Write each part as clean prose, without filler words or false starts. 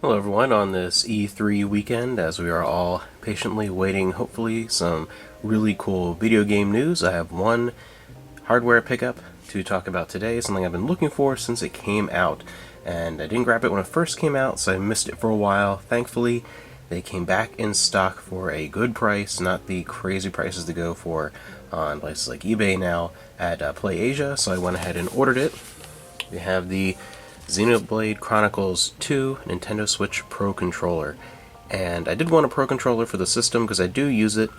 Hello everyone, on this E3 weekend, as we are all patiently waiting, hopefully, some really cool video game news. I have one hardware pickup to talk about today, something I've been looking for since it came out. And I didn't grab it when it first came out, so I missed it for a while. Thankfully, they came back in stock for a good price, not the crazy prices to go for on places like eBay now at PlayAsia, so I went ahead and ordered it. We have the Xenoblade Chronicles 2 Nintendo Switch Pro Controller. And I did want a Pro Controller for the system because I do use it,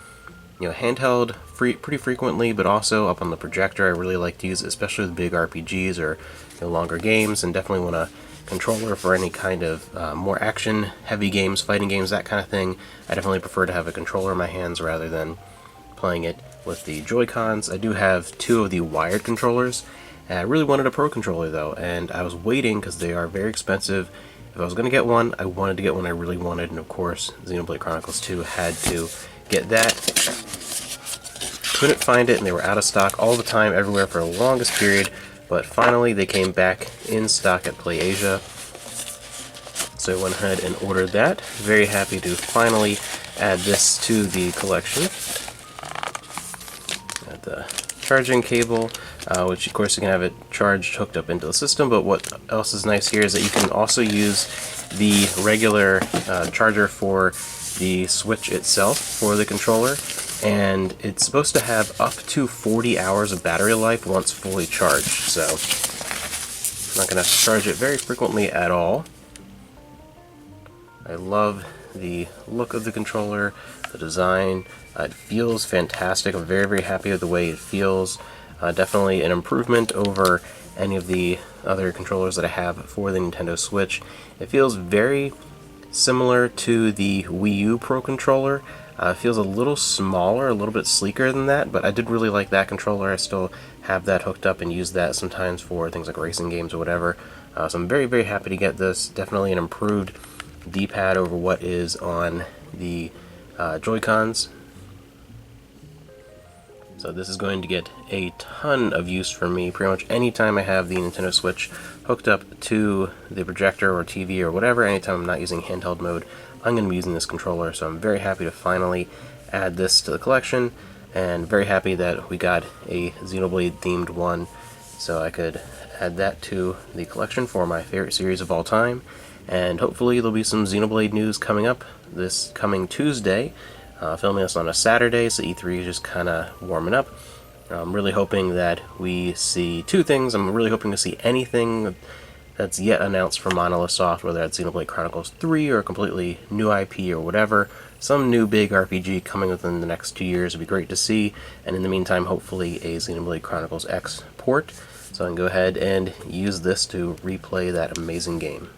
handheld pretty frequently, but also up on the projector. I really like to use it, especially with big RPGs or longer games, and definitely want a controller for any kind of more action-heavy games, fighting games, that kind of thing. I definitely prefer to have a controller in my hands rather than playing it with the Joy-Cons. I do have two of the wired controllers. I really wanted a Pro Controller though, and I was waiting because they are very expensive. If I was going to get one, I wanted to get one I really wanted, and of course, Xenoblade Chronicles 2 had to get that. Couldn't find it, and they were out of stock all the time, everywhere for the longest period, but finally they came back in stock at PlayAsia. So I went ahead and ordered that. Very happy to finally add this to the collection. Got the charging cable, which of course you can have it charged, hooked up into the system, but what else is nice here is that you can also use the regular charger for the Switch itself for the controller, and it's supposed to have up to 40 hours of battery life once fully charged, so I'm not going to have to charge it very frequently at all. I love the look of the controller, the design. It feels fantastic. I'm very happy with the way it feels. Definitely an improvement over any of the other controllers that I have for the Nintendo Switch. It feels very similar to the Wii U Pro Controller. It feels a little smaller, a little bit sleeker than that, but I did really like that controller. I still have that hooked up and use that sometimes for things like racing games or whatever. So I'm very happy to get this. Definitely an improved D-pad over what is on the Joy-Cons. So this is going to get a ton of use for me pretty much anytime I have the Nintendo Switch hooked up to the projector or TV or whatever. Anytime I'm not using handheld mode, I'm going to be using this controller. So I'm very happy to finally add this to the collection, and very happy that we got a Xenoblade themed one, so I could add that to the collection for my favorite series of all time. And hopefully there'll be some Xenoblade news coming up this coming Tuesday. Filming this on a Saturday, so E3 is just kind of warming up. I'm really hoping that we see two things. I'm really hoping to see anything that's yet announced from Monolith Soft, whether that's Xenoblade Chronicles 3 or a completely new IP or whatever. Some new big RPG coming within the next 2 years would be great to see, and in the meantime, hopefully a Xenoblade Chronicles X port, so I can go ahead and use this to replay that amazing game.